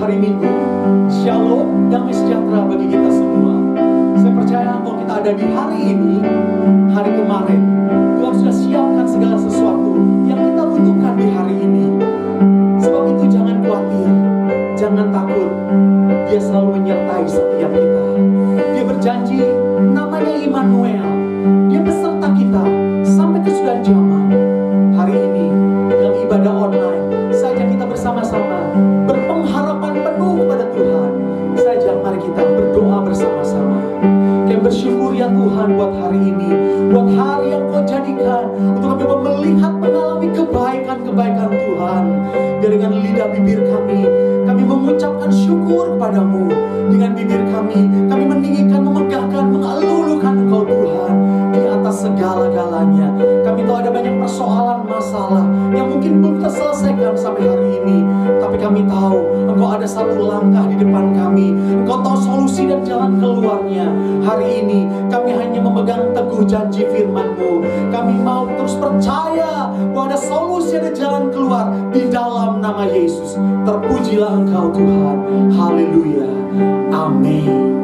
hari Minggu. Shalom, damai sejahtera bagi kita semua. Saya percaya kalau kita ada di hari ini, hari kemarin, Tuhan sudah siapkan segala sesuatu yang kita butuhkan di hari ini. Sebab itu jangan khawatir, jangan takut. Dia selalu menyertai setiap kita. Dia berjanji, namanya Immanuel. Dia beserta kita sampai kesudahan zaman. Hari ini, dalam ibadah online, saja kita bersama-sama berpengharapan penuh kepada Tuhan. Saja mari kita berdoa bersama-sama. Kami bersyukur ya Tuhan buat hari ini, buat hari yang Kau jadikan untuk kami melihat mengalami kebaikan-kebaikan Tuhan. Dan dengan lidah bibir kami mengucapkan syukur kepadamu. Dengan bibir kami meninggikan, memegahkan, mengelulukan Engkau Tuhan di atas segala-galanya. Kami tahu ada banyak persoalan, masalah yang mungkin belum terselesaikan sampai hari ini. Tapi kami tahu Engkau ada satu langkah di depan kami. Engkau tahu solusi dan jalan keluarnya. Hari ini kami hanya memegang teguh janji firman-Mu. Kami mau terus percaya bahwa ada solusi, ada jalan keluar di dalam nama Yesus. Terpujilah Engkau Tuhan. Haleluya. Amin.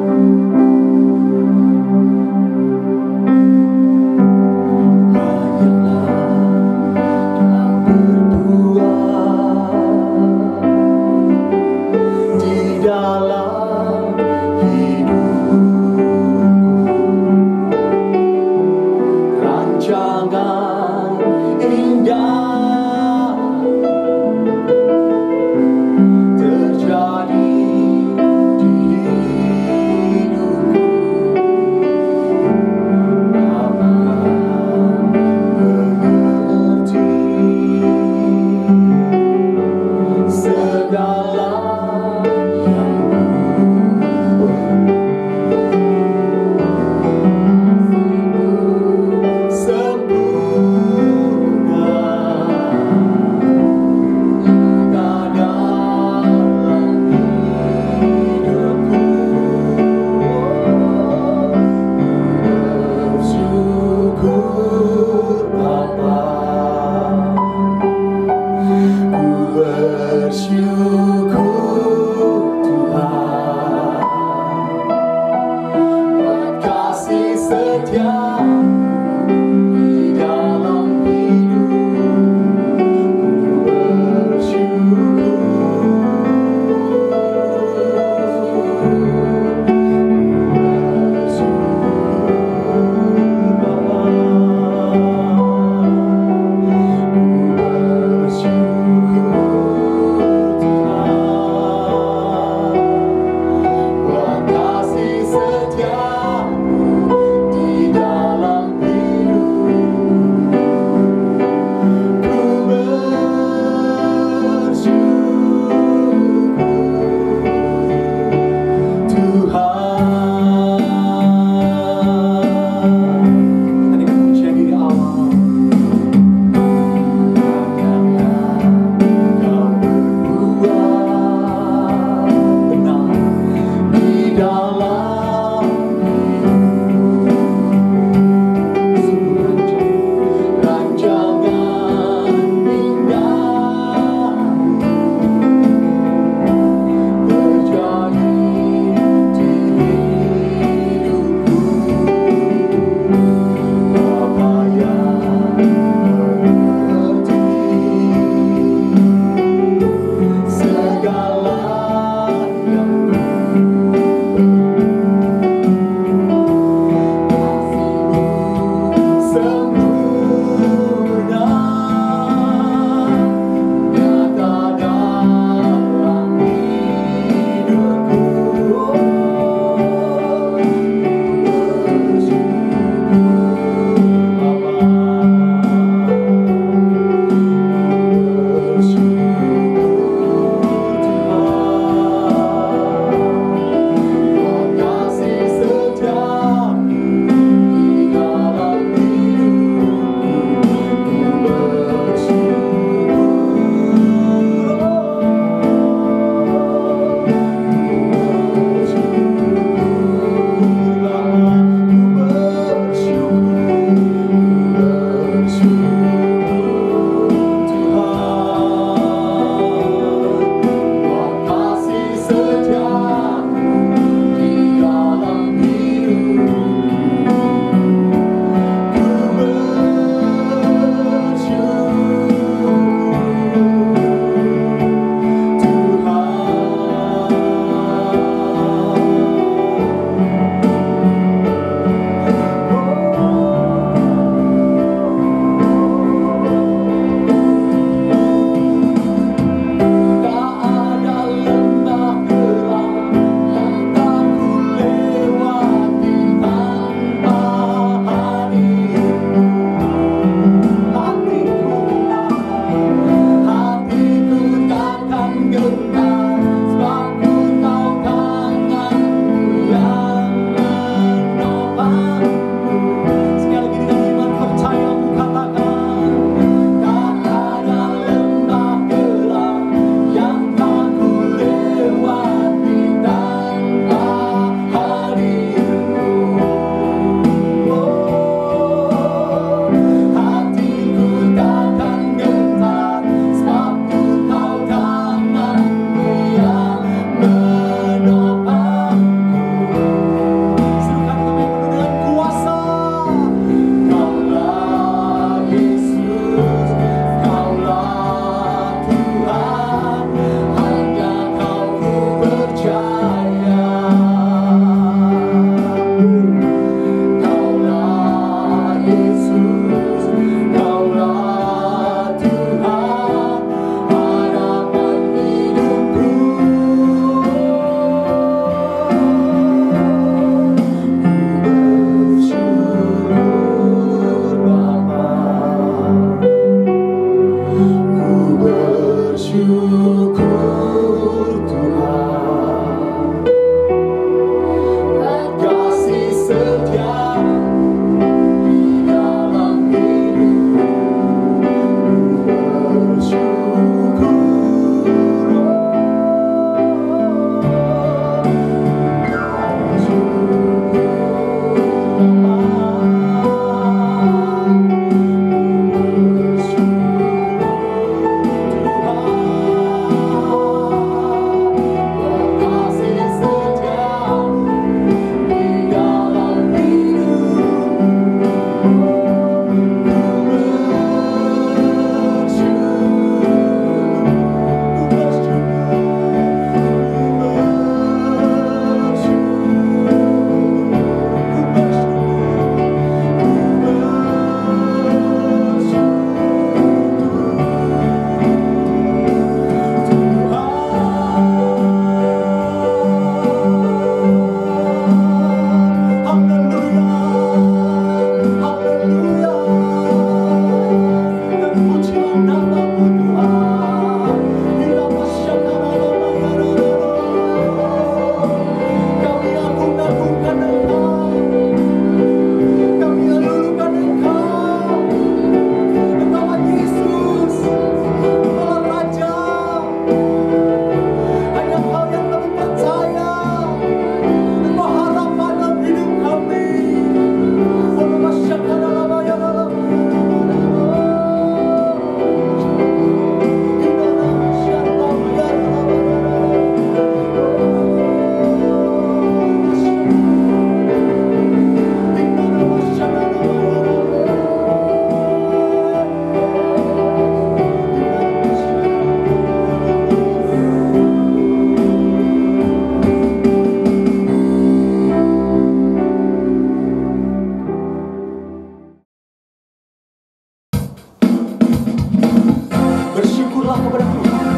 kepada Tuhan.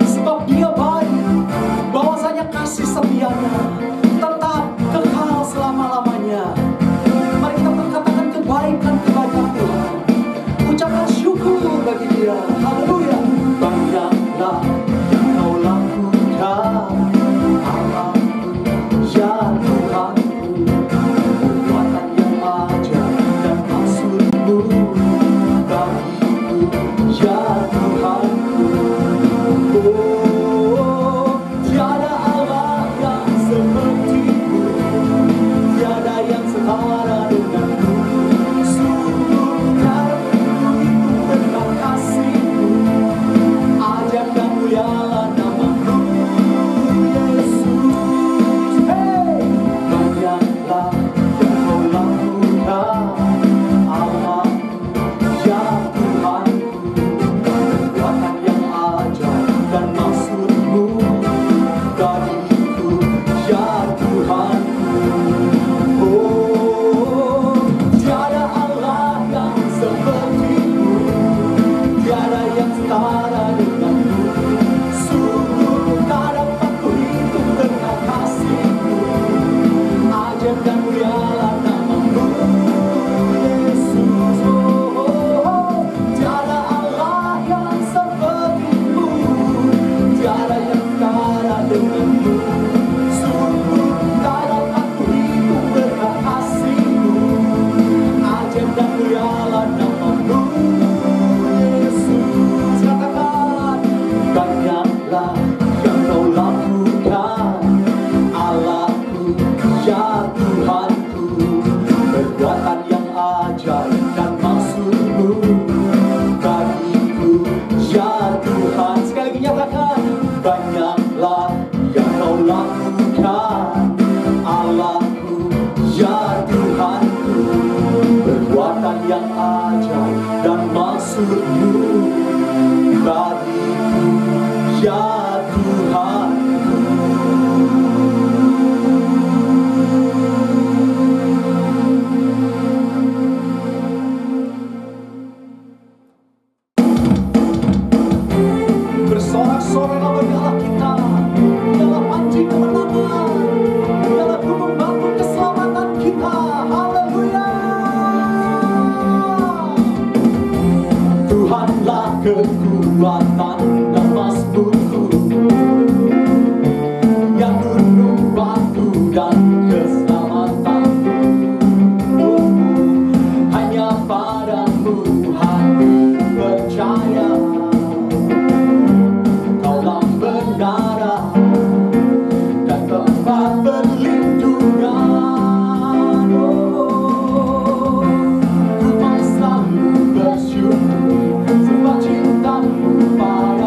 Sebab Dia baik, bahwasanya kasih setianya tetap kekal selama-lamanya. Mari kita perkatakan kebaikan-kebaikan Tuhan. Ucapkan syukur bagi Dia. Haleluya. Banyaklah yang Kau lakukan, Allahku, ya Tuhanku. Perbuatan yang ajaib dan maksud-Mu bagiku, ya Tuhanku. Oh, tiada Allah yang seperti-Mu, tiada yang setara dengan-Mu. Sungguh karena itu berkat kasih-Mu, ajaib dan mulialah nama-Mu, Yesus. Hey, banyaklah yang Kau lakukan, Allah, ya Tuhanku. Perbuatan yang ajaib dan maksud-Mu bagiku, ya Tuhanku. Oh, tiada Allah yang seperti-Mu, tiada yang setara dengan-Mu. Sungguh tak dapat kuhitung berkat kasih-Mu, ajaib dan mulialah nama-Mu, Yesus. Oh, tiada Allah yang seperti-Mu, tiada yang setara dengan-Mu. Sungguh tak dapat kuhitung berkat kasih-Mu, ajaib dan mulialah nama-Mu, Yesus. Katakan, banyaklah yang Kau lakukan, Allahku, ya Tuhanku. Perbuatan yang ajaib dan maksud-Mu bagiku, ya Tuhan. Sekali lagi nyatakan, banyaklah yang Kau lakukan, Allahku, ya Tuhanku. Perbuatan yang ajaib dan maksud-Mu bagiku, ya Tuhanku. Bersorak-sorai bagi Allah kita. Dialah panji kemenangan, dialah gunung batu keselamatan kita. Haleluya. Tuhanlah kekuatan dan mazmurku, yang gunung batu dan keselamatanku. Hanya padamu hati percaya, Kaulah menara dan tempat perlindungan. Oh, ku mau selalu bersyukur sebab cinta-Mu pada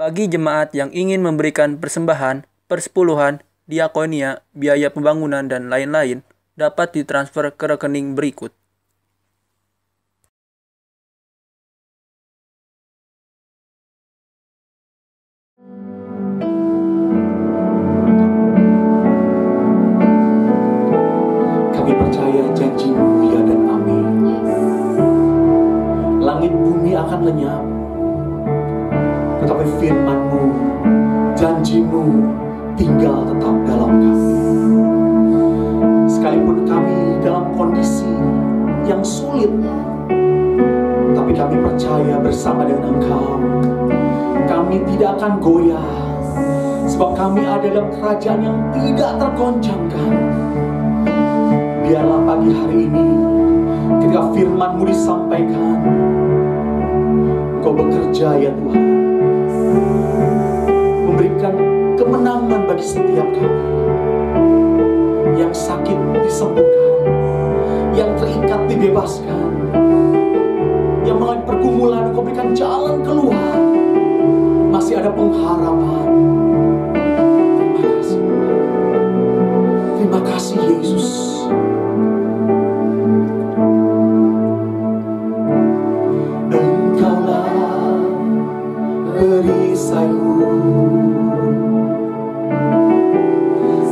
Bagi jemaat yang ingin memberikan persembahan, persepuluhan, diakonia, biaya pembangunan, dan lain-lain, dapat ditransfer ke rekening berikut. Kami percaya janji-Mu ya dan amin. Langit bumi akan lenyap, tetapi firman-Mu, janji-Mu tinggal tetap dalam kami. Sekalipun kami dalam kondisi yang sulit, tapi kami percaya bersama dengan Engkau, kami tidak akan goyah, sebab kami ada dalam kerajaan yang tidak tergoncangkan. Biarlah pagi hari ini, ketika firman-Mu disampaikan, Engkau bekerja ya Tuhan, memberikan kemenangan bagi setiap kami. Yang sakit disembuhkan, yang terikat dibebaskan, yang mengalami pergumulan Engkau berikan jalan keluar. Masih ada pengharapan. Terima kasih, terima kasih Yesus. Engkaulah perisaiku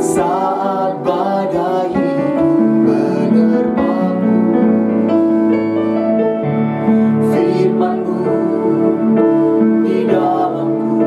saat badai hidup menerpaku. Firman-Mu di dalamku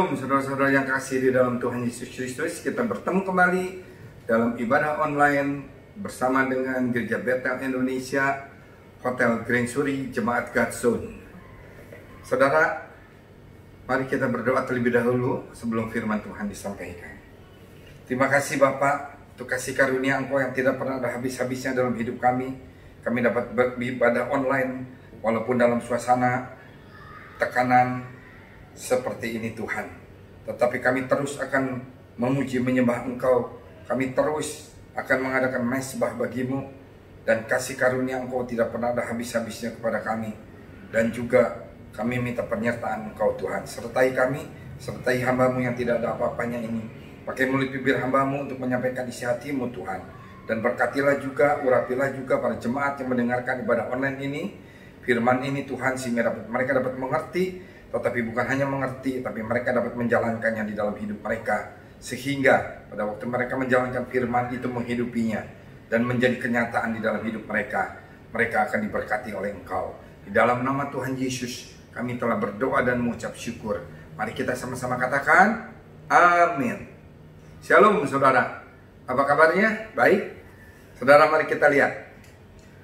Shalom saudara-saudara yang kasih di dalam Tuhan Yesus Kristus. Kita bertemu kembali dalam ibadah online bersama dengan Gereja Betel Indonesia, Hotel Grand Suri, Jemaat God's Zone. Saudara, mari kita berdoa terlebih dahulu sebelum firman Tuhan disampaikan. Terima kasih Bapa untuk kasih karunia Engkau yang tidak pernah ada habis-habisnya dalam hidup kami. Kami dapat beribadah online walaupun dalam suasana tekanan seperti ini Tuhan. Tetapi kami terus akan memuji menyembah Engkau. Kami terus akan mengadakan mezbah bagimu. Dan kasih karunia Engkau tidak pernah ada habis-habisnya kepada kami. Dan juga kami minta penyertaan Engkau Tuhan. Sertai kami, sertai hamba-Mu yang tidak ada apa-apanya ini. Pakai mulut bibir hamba-Mu untuk menyampaikan isi hati-Mu Tuhan. Dan berkatilah juga, urapilah juga para jemaat yang mendengarkan ibadah online ini. Firman ini Tuhan, sehingga mereka dapat mengerti. Tetapi bukan hanya mengerti, tapi mereka dapat menjalankannya di dalam hidup mereka. Sehingga pada waktu mereka menjalankan firman itu, menghidupinya dan menjadi kenyataan di dalam hidup mereka, mereka akan diberkati oleh Engkau. Di dalam nama Tuhan Yesus kami telah berdoa dan mengucap syukur. Mari kita sama-sama katakan amin. Shalom saudara, apa kabarnya? Baik? Saudara, mari kita lihat.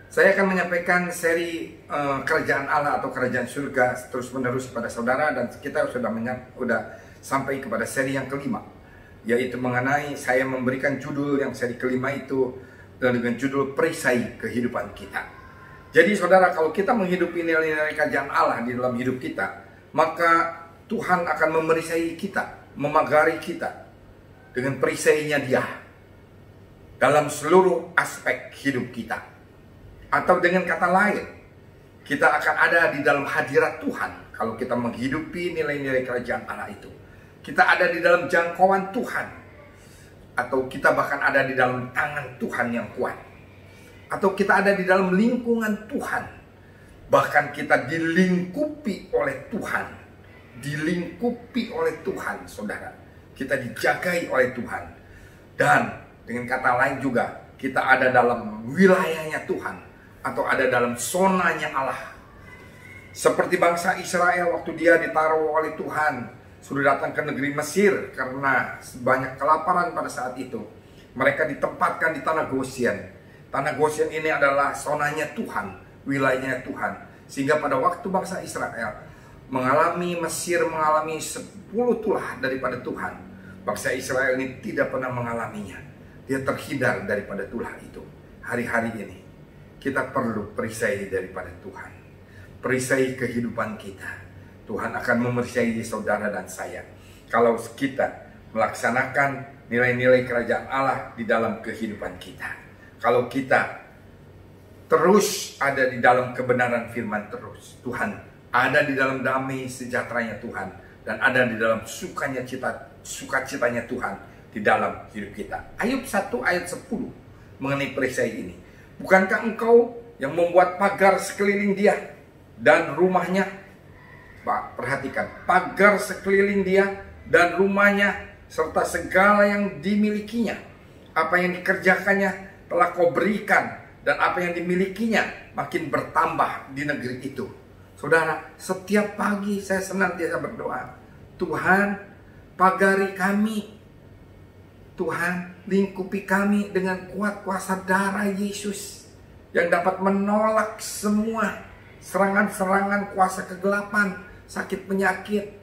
Saya akan menyampaikan seri kerajaan Allah atau kerajaan surga terus menerus kepada saudara, dan kita sudah sampai kepada seri yang kelima, yaitu mengenai saya memberikan judul yang seri kelima itu dengan judul perisai kehidupan kita. Jadi saudara, kalau kita menghidupi nilai-nilai kerajaan Allah di dalam hidup kita, maka Tuhan akan memerisai kita, memagari kita dengan perisainya Dia dalam seluruh aspek hidup kita. Atau dengan kata lain, kita akan ada di dalam hadirat Tuhan kalau kita menghidupi nilai-nilai kerajaan Allah itu. Kita ada di dalam jangkauan Tuhan. Atau kita bahkan ada di dalam tangan Tuhan yang kuat. Atau kita ada di dalam lingkungan Tuhan. Bahkan kita dilingkupi oleh Tuhan. Dilingkupi oleh Tuhan, saudara. Kita dijagai oleh Tuhan. Dan dengan kata lain juga, kita ada dalam wilayahnya Tuhan. Atau ada dalam zonanya Allah. Seperti bangsa Israel waktu dia ditaruh oleh Tuhan, sudah datang ke negeri Mesir karena banyak kelaparan pada saat itu. Mereka ditempatkan di tanah Goshen. Tanah Goshen ini adalah zonanya Tuhan, wilayahnya Tuhan. Sehingga pada waktu bangsa Israel Mesir mengalami 10 tulah daripada Tuhan, bangsa Israel ini tidak pernah mengalaminya. Dia terhindar daripada tulah itu. Hari-hari ini kita perlu perisai daripada Tuhan. Perisai kehidupan kita. Tuhan akan memerisai saudara dan saya kalau kita melaksanakan nilai-nilai kerajaan Allah di dalam kehidupan kita. Kalau kita terus ada di dalam kebenaran firman terus, Tuhan ada di dalam damai sejahteranya Tuhan, dan ada di dalam sukacitanya Tuhan di dalam hidup kita. Ayub 1 ayat 10 mengenai perisai ini. Bukankah engkau yang membuat pagar sekeliling dia dan rumahnya? Pak, perhatikan, pagar sekeliling dia dan rumahnya serta segala yang dimilikinya. Apa yang dikerjakannya telah kau berikan, dan apa yang dimilikinya makin bertambah di negeri itu. Saudara, setiap pagi saya senantiasa berdoa, Tuhan pagari kami, Tuhan lingkupi kami dengan kuat kuasa darah Yesus yang dapat menolak semua serangan-serangan kuasa kegelapan, sakit penyakit,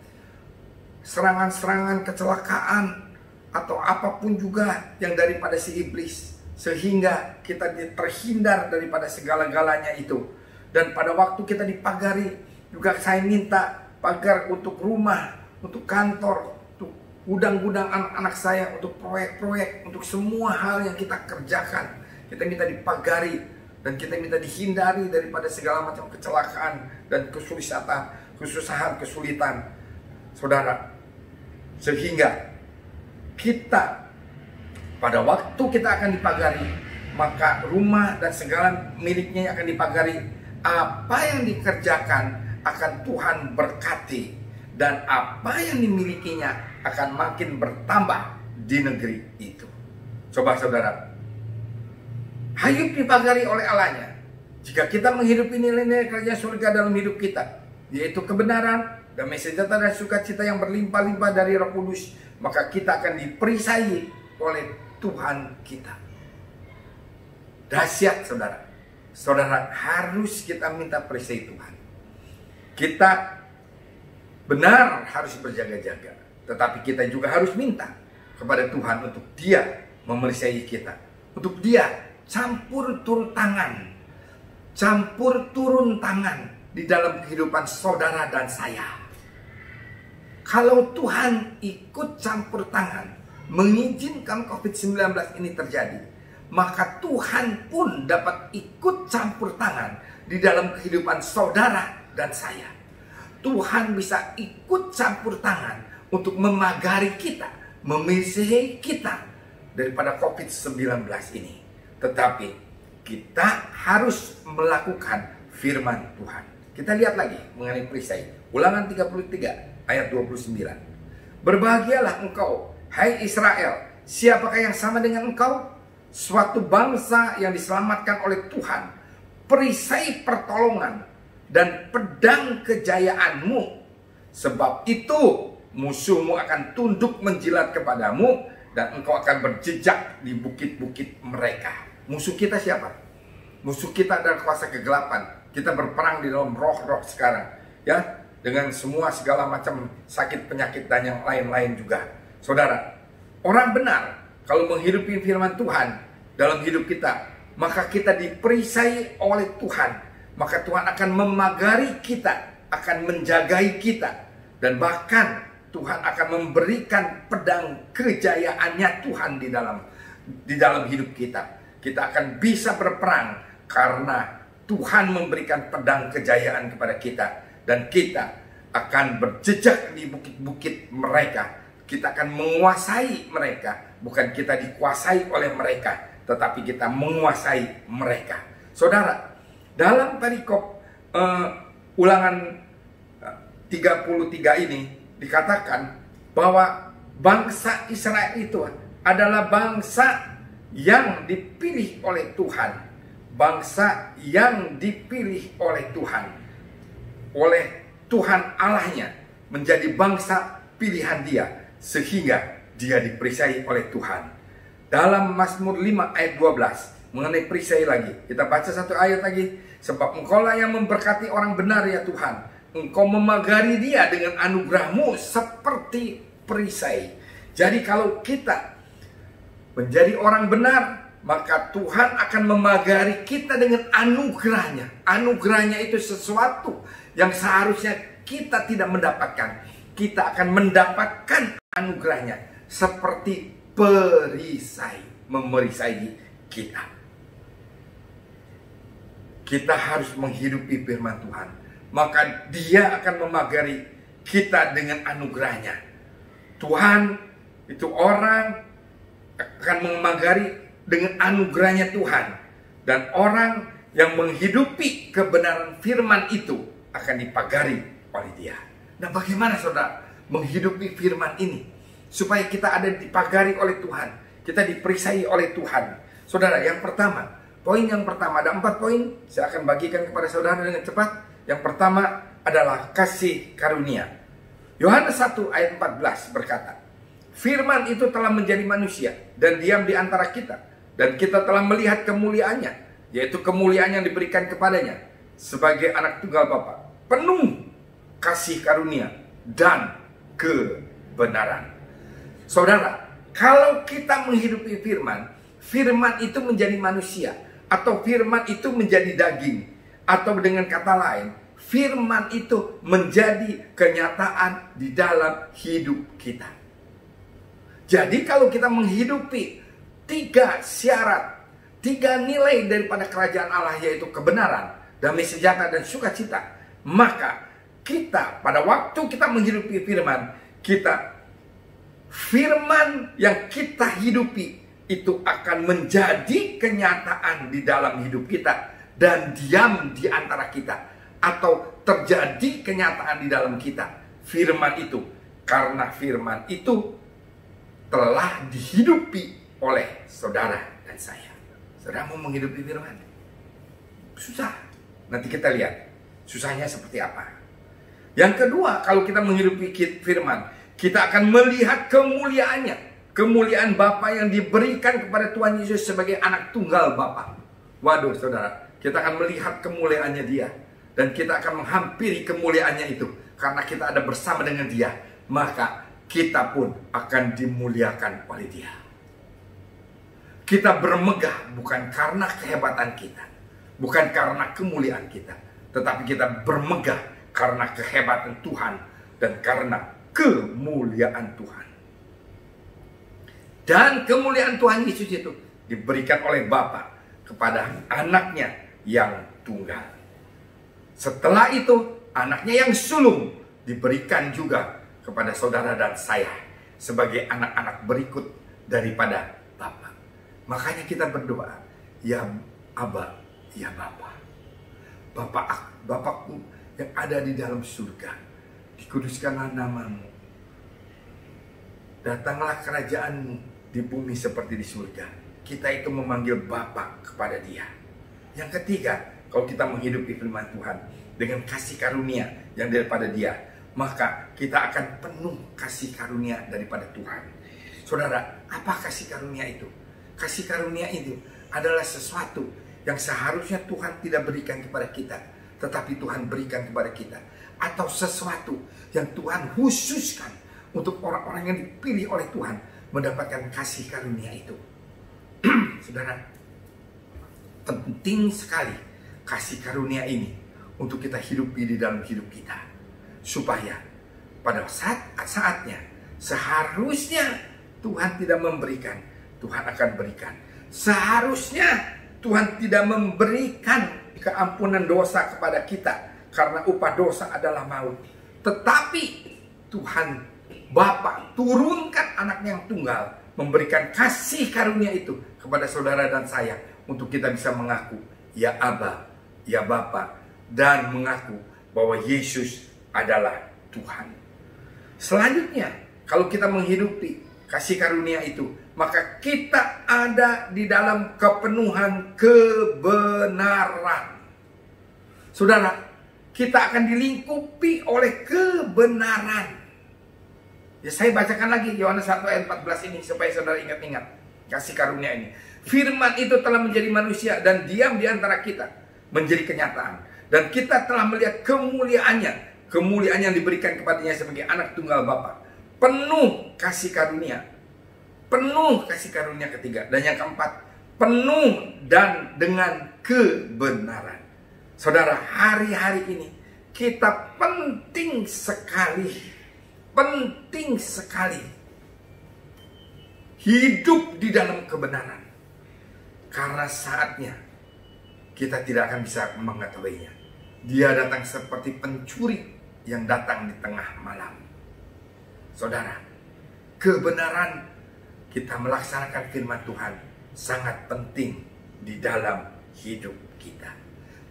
serangan-serangan kecelakaan, atau apapun juga yang daripada si iblis, sehingga kita terhindar daripada segala-galanya itu. Dan pada waktu kita dipagari, juga saya minta pagar untuk rumah, untuk kantor, gudang-gudang anak-anak saya, untuk proyek-proyek, untuk semua hal yang kita kerjakan. Kita minta dipagari dan kita minta dihindari daripada segala macam kecelakaan dan kesulitan, saudara. Sehingga kita pada waktu kita akan dipagari, maka rumah dan segala miliknya yang akan dipagari, apa yang dikerjakan akan Tuhan berkati, dan apa yang dimilikinya akan makin bertambah di negeri itu. Coba saudara, Ayub dipagari oleh Allahnya. Jika kita menghidupi nilai-nilai kerajaan surga dalam hidup kita, yaitu kebenaran, damai sejahtera dan sukacita yang berlimpah-limpah dari Roh Kudus, maka kita akan diperisai oleh Tuhan kita. Dahsyat saudara. Saudara, harus kita minta perisai Tuhan. Kita benar harus berjaga-jaga, tetapi kita juga harus minta kepada Tuhan untuk Dia memerisai kita, untuk Dia campur turun tangan di dalam kehidupan saudara dan saya. Kalau Tuhan ikut campur tangan mengizinkan COVID-19 ini terjadi, maka Tuhan pun dapat ikut campur tangan di dalam kehidupan saudara dan saya. Tuhan bisa ikut campur tangan untuk memagari kita, memisahkan kita daripada COVID-19 ini. Tetapi kita harus melakukan firman Tuhan. Kita lihat lagi mengenai perisai. Ulangan 33 ayat 29. Berbahagialah engkau, hai Israel, siapakah yang sama dengan engkau? Suatu bangsa yang diselamatkan oleh Tuhan, perisai pertolongan dan pedang kejayaanmu. Sebab itu musuhmu akan tunduk menjilat kepadamu, dan engkau akan berjejak di bukit-bukit mereka. Musuh kita siapa? Musuh kita adalah kuasa kegelapan. Kita berperang di dalam roh-roh sekarang, ya, dengan semua segala macam sakit, penyakit, dan yang lain-lain juga. Saudara, orang benar kalau menghidupi firman Tuhan dalam hidup kita, maka kita diperisai oleh Tuhan. Maka Tuhan akan memagari kita, akan menjagai kita, dan bahkan Tuhan akan memberikan pedang kejayaannya Tuhan di dalam hidup kita. Kita akan bisa berperang karena Tuhan memberikan pedang kejayaan kepada kita, dan kita akan berjejak di bukit-bukit mereka. Kita akan menguasai mereka, bukan kita dikuasai oleh mereka, tetapi kita menguasai mereka. Saudara, dalam perikop Ulangan 33 ini dikatakan bahwa bangsa Israel itu adalah bangsa yang dipilih oleh Tuhan. Bangsa yang dipilih oleh Tuhan. Oleh Tuhan Allahnya menjadi bangsa pilihan Dia, sehingga Dia diperisai oleh Tuhan. Dalam Mazmur 5 ayat 12 mengenai perisai lagi, kita baca satu ayat lagi. Sebab engkaulah yang memberkati orang benar ya Tuhan, engkau memagari dia dengan anugerahmu seperti perisai. Jadi kalau kita menjadi orang benar, maka Tuhan akan memagari kita dengan anugerahnya. Anugerahnya itu sesuatu yang seharusnya kita tidak mendapatkan. Kita akan mendapatkan anugerahnya seperti perisai, memerisai kita. Kita harus menghidupi firman Tuhan, maka Dia akan memagari kita dengan anugerahnya. Tuhan itu orang akan memagari dengan anugerahnya Tuhan, dan orang yang menghidupi kebenaran firman itu akan dipagari oleh Dia. Nah, bagaimana saudara menghidupi firman ini supaya kita ada dipagari oleh Tuhan, kita diperisai oleh Tuhan? Saudara, yang pertama, poin yang pertama, ada 4 poin, saya akan bagikan kepada saudara dengan cepat. Yang pertama adalah kasih karunia. Yohanes 1 ayat 14 berkata, firman itu telah menjadi manusia dan diam di antara kita, dan kita telah melihat kemuliaannya, yaitu kemuliaan yang diberikan kepadanya sebagai anak tunggal Bapa, penuh kasih karunia dan kebenaran. Saudara, kalau kita menghidupi firman, firman itu menjadi manusia, atau firman itu menjadi daging, atau dengan kata lain, firman itu menjadi kenyataan di dalam hidup kita. Jadi kalau kita menghidupi 3 syarat, 3 nilai daripada kerajaan Allah, yaitu kebenaran, damai sejahtera, dan sukacita, maka kita pada waktu kita menghidupi firman, firman yang kita hidupi itu akan menjadi kenyataan di dalam hidup kita dan diam di antara kita, atau terjadi kenyataan di dalam kita. Firman itu, karena firman itu telah dihidupi oleh saudara dan saya. Saudara mau menghidupi firman? Susah. Nanti kita lihat susahnya seperti apa. Yang kedua, kalau kita menghidupi firman, kita akan melihat kemuliaannya. Kemuliaan Bapa yang diberikan kepada Tuhan Yesus sebagai anak tunggal Bapa. Waduh saudara, kita akan melihat kemuliaannya dia. Dan kita akan menghampiri kemuliaannya itu. Karena kita ada bersama dengan dia, maka kita pun akan dimuliakan oleh dia. Kita bermegah bukan karena kehebatan kita, bukan karena kemuliaan kita, tetapi kita bermegah karena kehebatan Tuhan dan karena kemuliaan Tuhan. Dan kemuliaan Tuhan Yesus itu diberikan oleh Bapa kepada anaknya yang tunggal. Setelah itu, anaknya yang sulung diberikan juga kepada saudara dan saya sebagai anak-anak berikut daripada Bapa. Makanya kita berdoa, ya Aba, ya Bapa. Bapakku yang ada di dalam surga, dikuduskanlah namamu. Datanglah kerajaanmu di bumi seperti di surga. Kita itu memanggil Bapa kepada dia. Yang ketiga, kalau kita menghidupi firman Tuhan dengan kasih karunia yang daripada dia, maka kita akan penuh kasih karunia daripada Tuhan. Saudara, apa kasih karunia itu? Kasih karunia itu adalah sesuatu yang seharusnya Tuhan tidak berikan kepada kita, tetapi Tuhan berikan kepada kita. Atau sesuatu yang Tuhan khususkan untuk orang-orang yang dipilih oleh Tuhan mendapatkan kasih karunia itu. Saudara, penting sekali kasih karunia ini untuk kita hidupi di dalam hidup kita. Supaya pada saatnya seharusnya Tuhan tidak memberikan, Tuhan akan berikan. Seharusnya Tuhan tidak memberikan keampunan dosa kepada kita karena upah dosa adalah maut. Tetapi Tuhan Bapa turunkan anaknya yang tunggal, memberikan kasih karunia itu kepada saudara dan saya untuk kita bisa mengaku ya Aba, ya Bapa, dan mengaku bahwa Yesus adalah Tuhan. Selanjutnya, kalau kita menghidupi kasih karunia itu, maka kita ada di dalam kepenuhan kebenaran. Saudara, kita akan dilingkupi oleh kebenaran. Ya, saya bacakan lagi Yohanes 1 ayat 14 ini supaya saudara ingat-ingat kasih karunia ini. Firman itu telah menjadi manusia dan diam di antara kita, menjadi kenyataan. Dan kita telah melihat kemuliaannya, kemuliaan yang diberikan kepadanya sebagai anak tunggal Bapa. Penuh kasih karunia. Penuh kasih karunia ketiga. Dan yang keempat, penuh dan dengan kebenaran. Saudara, hari-hari ini kita penting sekali hidup di dalam kebenaran. Karena saatnya kita tidak akan bisa mengetahuinya. Dia datang seperti pencuri yang datang di tengah malam. Saudara, kebenaran kita melaksanakan firman Tuhan sangat penting di dalam hidup kita.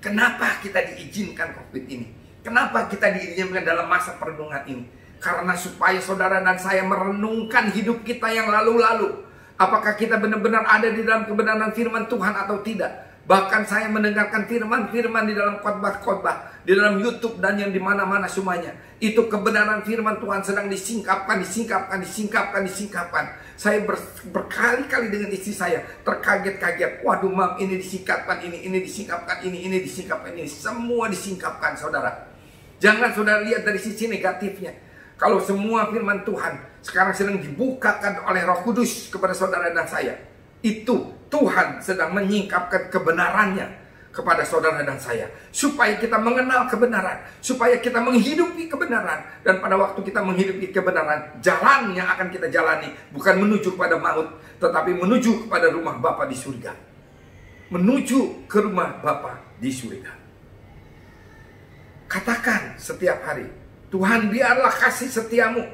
Kenapa kita diizinkan COVID ini? Kenapa kita diizinkan dalam masa perenungan ini? Karena supaya saudara dan saya merenungkan hidup kita yang lalu-lalu. Apakah kita benar-benar ada di dalam kebenaran firman Tuhan atau tidak? Bahkan saya mendengarkan firman-firman di dalam khotbah-khotbah, di dalam YouTube dan yang di mana-mana semuanya. Itu kebenaran firman Tuhan sedang disingkapkan. Saya berkali-kali dengan istri saya terkaget-kaget. Waduh mam, ini disingkapkan, ini disingkapkan, ini disingkapkan, ini semua disingkapkan saudara. Jangan saudara lihat dari sisi negatifnya. Kalau semua firman Tuhan sekarang sedang dibukakan oleh Roh Kudus kepada saudara dan saya, itu Tuhan sedang menyingkapkan kebenarannya kepada saudara dan saya, supaya kita mengenal kebenaran, supaya kita menghidupi kebenaran. Dan pada waktu kita menghidupi kebenaran, jalan yang akan kita jalani bukan menuju kepada maut, tetapi menuju kepada rumah Bapa di surga. Menuju ke rumah Bapa di surga. Katakan setiap hari, Tuhan, biarlah kasih setiamu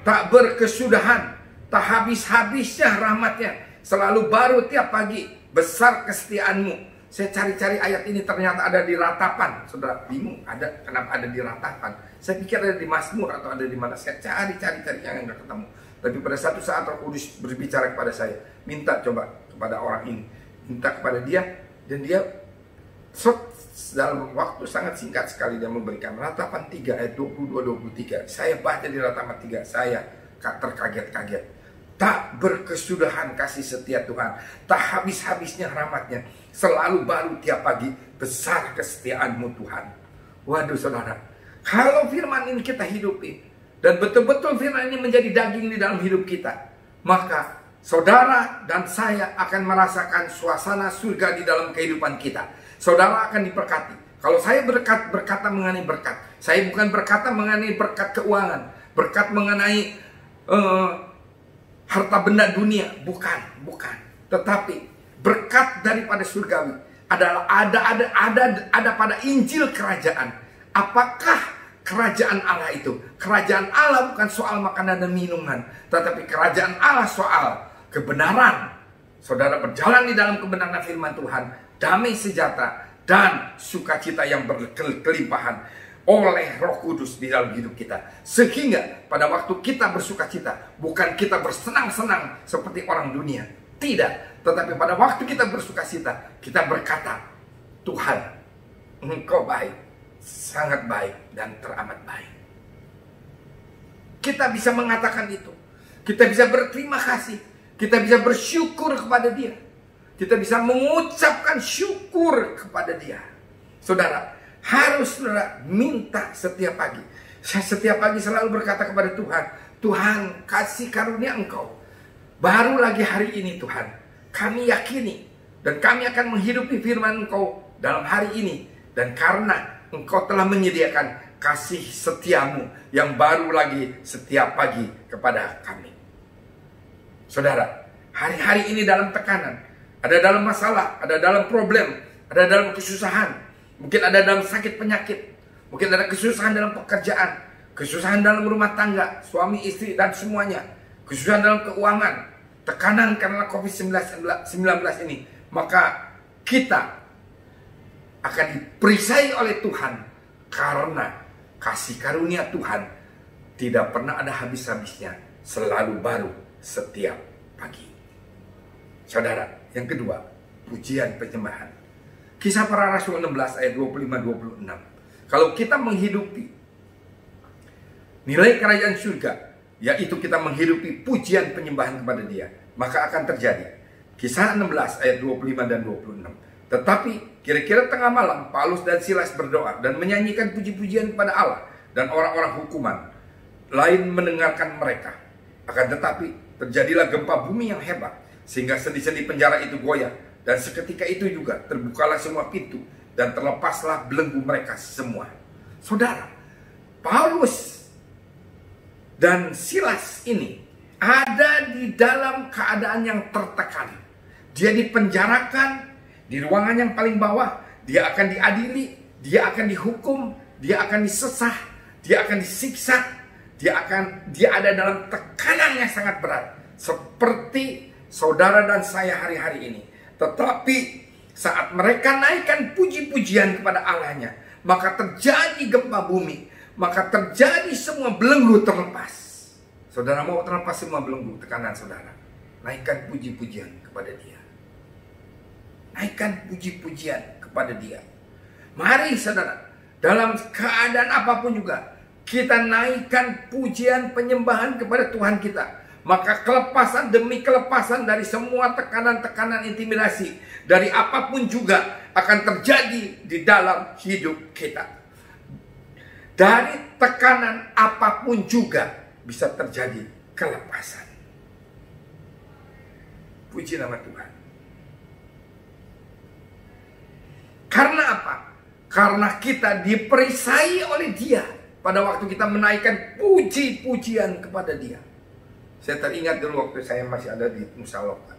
tak berkesudahan, tak habis-habisnya rahmatnya, selalu baru tiap pagi, besar kesetiaanmu. Saya cari-cari ayat ini, ternyata ada di Ratapan. Saudara bingung, kenapa ada di Ratapan? Saya pikir ada di Mazmur atau ada di mana. Saya cari-cari yang nggak ketemu. Tapi pada satu saat Roh Kudus berbicara kepada saya, minta coba kepada orang ini, minta kepada dia, dan dia dalam waktu sangat singkat sekali dia memberikan. Ratapan 3 ayat 22-23. Saya baca di Ratapan 3, saya terkaget-kaget. Tak berkesudahan kasih setia Tuhan, tak habis-habisnya rahmatnya, selalu baru tiap pagi, besar kesetiaan-Mu Tuhan. Waduh saudara, kalau firman ini kita hidupi, dan betul-betul firman ini menjadi daging di dalam hidup kita, maka saudara dan saya akan merasakan suasana surga di dalam kehidupan kita. Saudara akan diberkati. Kalau saya berkata mengenai berkat, saya bukan berkata mengenai berkat keuangan, berkat mengenai harta benda dunia, bukan. Tetapi berkat daripada surgawi adalah ada pada Injil kerajaan. Apakah kerajaan Allah itu? Kerajaan Allah bukan soal makanan dan minuman, tetapi kerajaan Allah soal kebenaran. Saudara berjalan di dalam kebenaran firman Tuhan, damai sejahtera dan sukacita yang berkelimpahan oleh Roh Kudus di dalam hidup kita. Sehingga pada waktu kita bersukacita, bukan kita bersenang-senang seperti orang dunia. Tidak. Tetapi pada waktu kita bersukacita, kita berkata, Tuhan, Engkau baik, sangat baik dan teramat baik. Kita bisa mengatakan itu. Kita bisa berterima kasih. Kita bisa bersyukur kepada Dia. Kita bisa mengucapkan syukur kepada Dia. Saudara, harus saudara minta setiap pagi. Saya setiap pagi selalu berkata kepada Tuhan, Tuhan kasih karunia Engkau. Baru lagi hari ini Tuhan, kami yakini dan kami akan menghidupi firman Engkau dalam hari ini. Dan karena Engkau telah menyediakan kasih setiamu yang baru lagi setiap pagi kepada kami. Saudara, hari-hari ini dalam tekanan, ada dalam masalah, ada dalam problem, ada dalam kesusahan, mungkin ada dalam sakit penyakit, mungkin ada kesusahan dalam pekerjaan, kesusahan dalam rumah tangga, suami istri dan semuanya, kesusahan dalam keuangan, tekanan karena COVID-19 ini, maka kita akan diperisai oleh Tuhan karena kasih karunia Tuhan tidak pernah ada habis-habisnya, selalu baru setiap pagi. Saudara, yang kedua, pujian penyembahan. Kisah Para Rasul 16 ayat 25-26. Kalau kita menghidupi nilai kerajaan surga, yaitu kita menghidupi pujian penyembahan kepada Dia, maka akan terjadi. Kisah 16 ayat 25 dan 26. Tetapi kira-kira tengah malam, Paulus dan Silas berdoa dan menyanyikan puji-pujian kepada Allah, dan orang-orang hukuman lain mendengarkan mereka. Akan tetapi terjadilah gempa bumi yang hebat, sehingga sendi-sendi penjara itu goyah, dan seketika itu juga terbukalah semua pintu dan terlepaslah belenggu mereka semua. Saudara, Paulus dan Silas ini ada di dalam keadaan yang tertekan. Dia dipenjarakan di ruangan yang paling bawah. Dia akan diadili, dia akan dihukum, dia akan disesah, dia akan disiksa, dia ada dalam tekanan yang sangat berat, seperti saudara dan saya hari-hari ini. Tetapi saat mereka naikkan puji-pujian kepada Allahnya, maka terjadi gempa bumi, maka terjadi semua belenggu terlepas. Saudara mau terlepas semua belenggu tekanan saudara, naikkan puji-pujian kepada Dia. Naikkan puji-pujian kepada Dia. Mari saudara, dalam keadaan apapun juga, kita naikkan pujian penyembahan kepada Tuhan kita. Maka kelepasan demi kelepasan dari semua tekanan-tekanan intimidasi, dari apapun juga akan terjadi di dalam hidup kita. Dari tekanan apapun juga bisa terjadi kelepasan. Puji nama Tuhan. Karena apa? Karena kita diperisai oleh Dia pada waktu kita menaikkan puji-pujian kepada Dia. Saya teringat dulu waktu saya masih ada di Musaloka,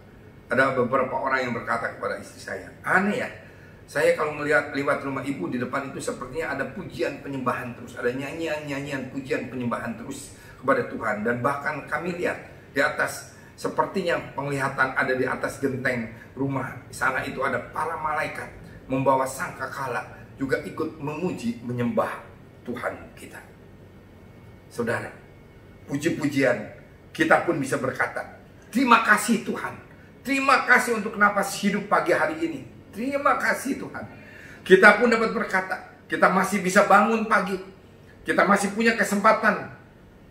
ada beberapa orang yang berkata kepada istri saya, aneh ya, saya kalau melihat lewat rumah ibu di depan itu sepertinya ada pujian penyembahan terus, ada nyanyian pujian penyembahan terus kepada Tuhan. Dan bahkan kami lihat di atas, sepertinya penglihatan ada di atas genteng rumah sana itu ada para malaikat membawa sangkakala juga ikut memuji menyembah Tuhan kita. Saudara, puji-pujian kita pun bisa berkata, terima kasih Tuhan. Terima kasih untuk napas hidup pagi hari ini. Terima kasih Tuhan. Kita pun dapat berkata, kita masih bisa bangun pagi. Kita masih punya kesempatan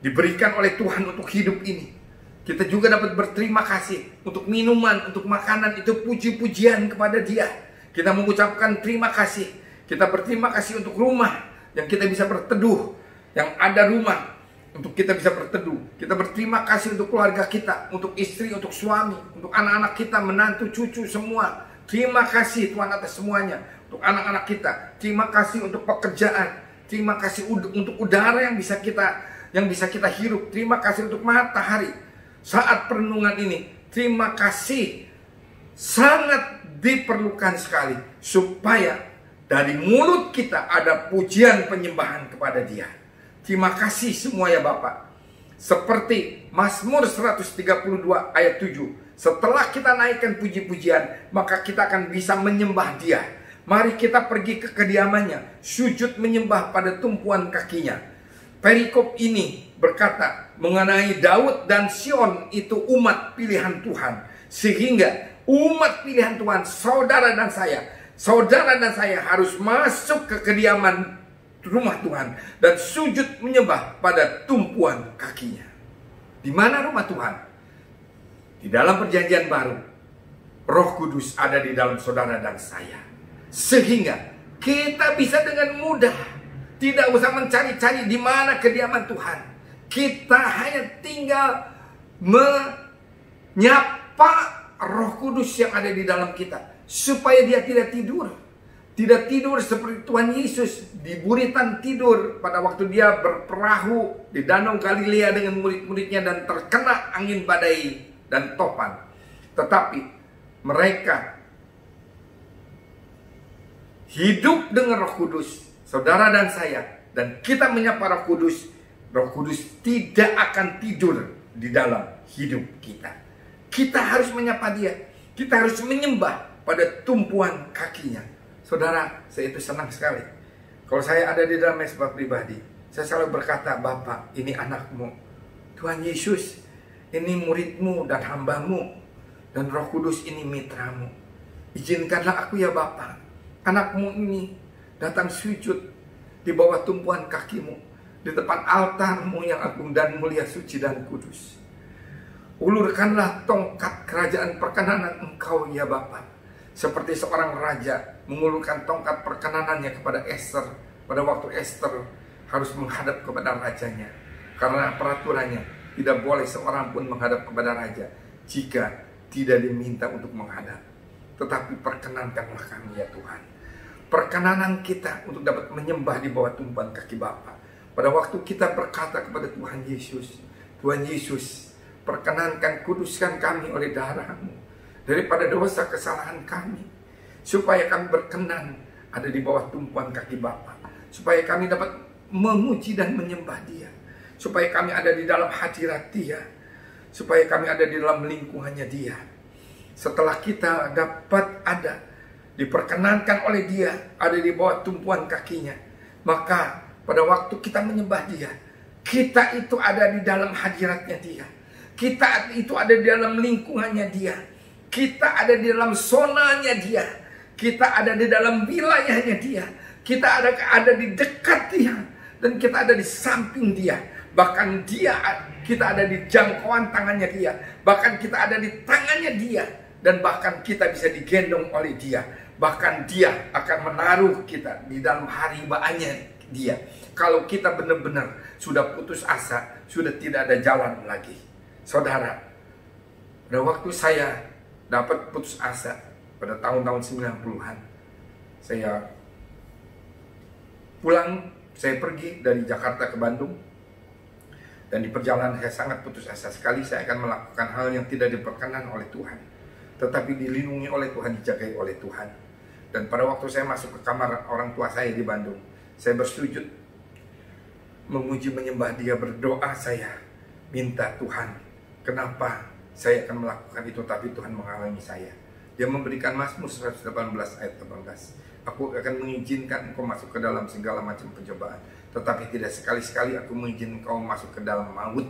diberikan oleh Tuhan untuk hidup ini. Kita juga dapat berterima kasih untuk minuman, untuk makanan, itu puji-pujian kepada Dia. Kita mengucapkan terima kasih. Kita berterima kasih untuk rumah yang kita bisa berteduh, yang ada rumah untuk kita bisa berteduh. Kita berterima kasih untuk keluarga kita, untuk istri, untuk suami, untuk anak-anak kita, menantu, cucu, semua. Terima kasih Tuhan atas semuanya. Untuk anak-anak kita, terima kasih untuk pekerjaan. Terima kasih untuk udara yang bisa kita hirup. Terima kasih untuk matahari saat perenungan ini. Terima kasih, sangat diperlukan sekali supaya dari mulut kita ada pujian penyembahan kepada Dia. Terima kasih semua ya Bapak. Seperti Mazmur 132 ayat 7. Setelah kita naikkan puji-pujian, maka kita akan bisa menyembah Dia. Mari kita pergi ke kediamannya, sujud menyembah pada tumpuan kakinya. Perikop ini berkata mengenai Daud dan Sion, itu umat pilihan Tuhan. Sehingga umat pilihan Tuhan, saudara dan saya harus masuk ke kediaman rumah Tuhan dan sujud menyembah pada tumpuan kakinya. Di mana rumah Tuhan? Di dalam perjanjian baru, Roh Kudus ada di dalam saudara dan saya. Sehingga kita bisa dengan mudah, tidak usah mencari-cari di mana kediaman Tuhan. Kita hanya tinggal menyapa Roh Kudus yang ada di dalam kita, supaya Dia tidak tidur. Tidak tidur seperti Tuhan Yesus di buritan tidur pada waktu Dia berperahu di Danau Galilea dengan murid-muridnya dan terkena angin badai dan topan. Tetapi mereka hidup dengan Roh Kudus, saudara dan saya, dan kita menyapa Roh Kudus. Roh Kudus tidak akan tidur di dalam hidup kita. Kita harus menyapa Dia. Kita harus menyembah pada tumpuan kakinya. Saudara, saya itu senang sekali. Kalau saya ada di dalam mesbah pribadi, saya selalu berkata, Bapak, ini anakmu. Tuhan Yesus, ini muridmu dan hambamu. Dan Roh Kudus ini mitramu. Izinkanlah aku ya Bapak, anakmu ini datang sujud di bawah tumpuan kakimu, di depan altarmu yang agung dan mulia, suci dan kudus. Ulurkanlah tongkat kerajaan perkenanan Engkau ya Bapak. Seperti seorang raja mengulurkan tongkat perkenanannya kepada Esther pada waktu Esther harus menghadap kepada rajanya. Karena peraturannya tidak boleh seorang pun menghadap kepada raja jika tidak diminta untuk menghadap. Tetapi perkenankanlah kami ya Tuhan. Perkenanan kita untuk dapat menyembah di bawah tumpuan kaki Bapa. Pada waktu kita berkata kepada Tuhan Yesus, Tuhan Yesus, perkenankan, kuduskan kami oleh darah-Mu daripada dosa kesalahan kami, supaya kami berkenan ada di bawah tumpuan kaki Bapa, supaya kami dapat memuji dan menyembah Dia, supaya kami ada di dalam hadirat Dia, supaya kami ada di dalam lingkungannya Dia. Setelah kita dapat ada, diperkenankan oleh Dia, ada di bawah tumpuan kakinya, maka pada waktu kita menyembah Dia, kita itu ada di dalam hadiratnya Dia, kita itu ada di dalam lingkungannya Dia, kita ada di dalam zonanya Dia, kita ada di dalam wilayahnya Dia, kita ada di dekat Dia, dan kita ada di samping Dia. Bahkan kita ada di jangkauan tangannya Dia, bahkan kita ada di tangannya Dia, dan bahkan kita bisa digendong oleh Dia. Bahkan Dia akan menaruh kita di dalam haribaannya Dia. Kalau kita benar-benar sudah putus asa, sudah tidak ada jalan lagi. Saudara, pada waktu saya dapat putus asa pada tahun-tahun 90-an, saya pulang, saya pergi dari Jakarta ke Bandung, dan di perjalanan saya sangat putus asa sekali. Saya akan melakukan hal yang tidak diperkenan oleh Tuhan, tetapi dilindungi oleh Tuhan, dijagai oleh Tuhan. Dan pada waktu saya masuk ke kamar orang tua saya di Bandung, saya bersujud memuji menyembah Dia, berdoa, saya minta Tuhan, kenapa saya akan melakukan itu, tapi Tuhan menghalangi saya. Dia memberikan Mazmur 118 ayat 18. Aku akan mengizinkan engkau masuk ke dalam segala macam pencobaan, tetapi tidak sekali-sekali aku mengizinkan engkau masuk ke dalam maut.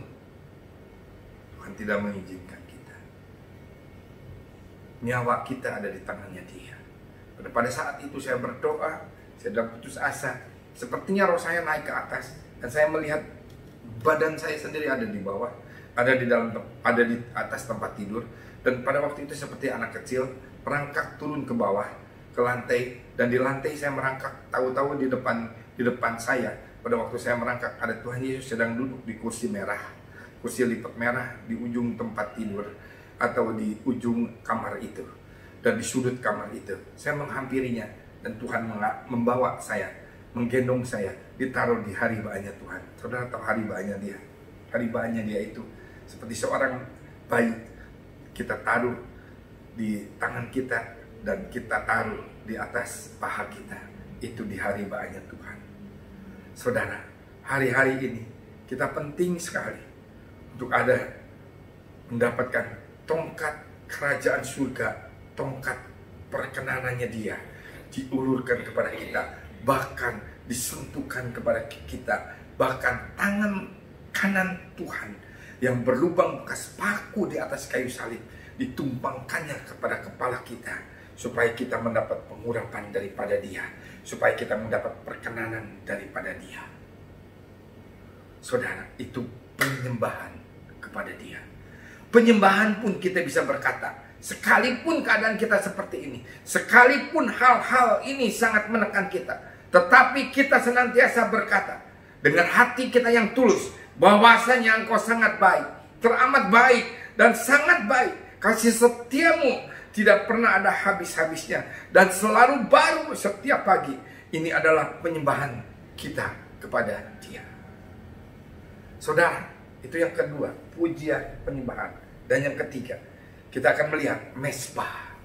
Tuhan tidak mengizinkan kita. Nyawa kita ada di tangannya Dia. Pada saat itu saya berdoa, saya dalam putus asa. Sepertinya roh saya naik ke atas dan saya melihat badan saya sendiri ada di bawah, ada di atas tempat tidur. Dan pada waktu itu seperti anak kecil merangkak turun ke bawah ke lantai, dan di lantai saya merangkak, tahu-tahu di depan saya pada waktu saya merangkak ada Tuhan Yesus sedang duduk di kursi merah, kursi lipat merah di ujung tempat tidur atau di ujung kamar itu. Dan di sudut kamar itu saya menghampirinya, dan Tuhan membawa saya, menggendong saya, ditaruh di haribaannya Tuhan. Saudara tahu haribaannya dia? Haribaannya dia itu seperti seorang bayi, kita taruh di tangan kita dan kita taruh di atas paha kita. Itu di haribaannya Tuhan. Saudara, hari-hari ini kita penting sekali untuk mendapatkan tongkat kerajaan surga, tongkat perkenanannya dia diulurkan kepada kita, bahkan disentuhkan kepada kita, bahkan tangan kanan Tuhan yang berlubang bekas paku di atas kayu salib ditumpangkannya kepada kepala kita, supaya kita mendapat pengurapan daripada dia, supaya kita mendapat perkenanan daripada dia. Saudara, itu penyembahan kepada dia. Penyembahan pun kita bisa berkata, sekalipun keadaan kita seperti ini, sekalipun hal-hal ini sangat menekan kita, tetapi kita senantiasa berkata dengan hati kita yang tulus, bahwasanya Engkau sangat baik, teramat baik dan sangat baik. Kasih setiamu tidak pernah ada habis-habisnya dan selalu baru setiap pagi. Ini adalah penyembahan kita kepada dia. Saudara, itu yang kedua, pujian penyembahan. Dan yang ketiga, kita akan melihat mesbah.